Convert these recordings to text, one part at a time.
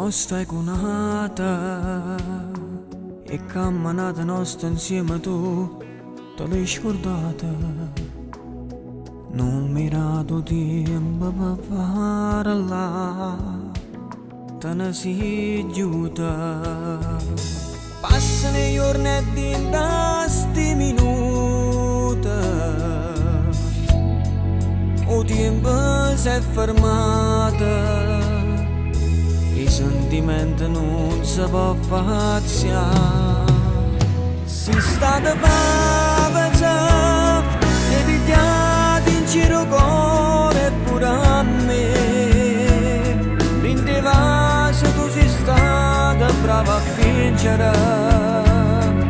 Mo stai con un'altra e camminata nostra insieme tu te l'hai scordata. Non mi dato tempo per parlare, te ne sei giuta. Passano i giorni e diventano sti minuti, o tempo si è fermato. I sentimenti non si può paziare. Si sta da pace e pigliati in giro cuore pure a me. Prendeva se tu sei stata brava a fingere.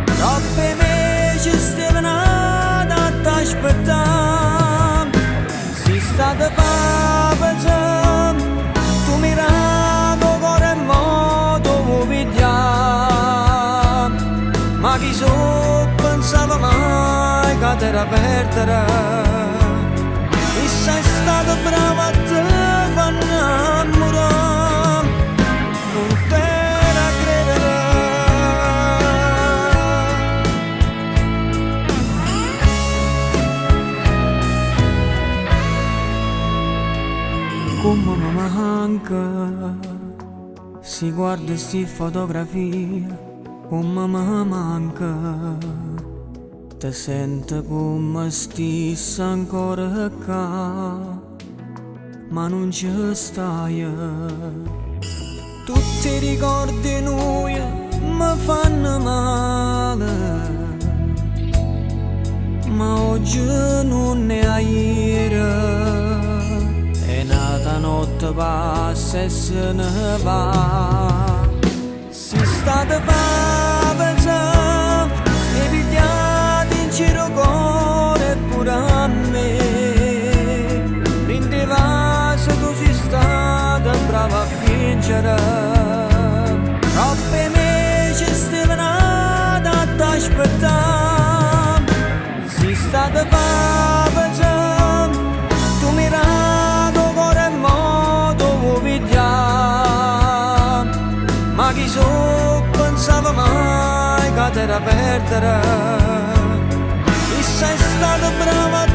Troppe mesi stiamo nati a t'aspettare. Si sta da pace, tu mirai ma chi so pensava mai che t'era perdere. E sei stata brava a te far innamorare, non t'era credere. Come mi manca si guarda sti fotografie, come mi manca, ti sento come stessa ancora qua, ma non ci stai. Tutti i ricordi noi mi fanno male, ma oggi non ne hai ieri, e nata notte passa e se ne va. Si sta da pace e pigliati in giro cuore pure a me. Prendeva se tu sei stata brava a fingere. Troppe mesi stiamo nati a t'aspettare. Si sta da pace, tu mirato cuore e modo vuoi pigliare. Ma chi so pensava mai che t'era perdere. E sei stata brava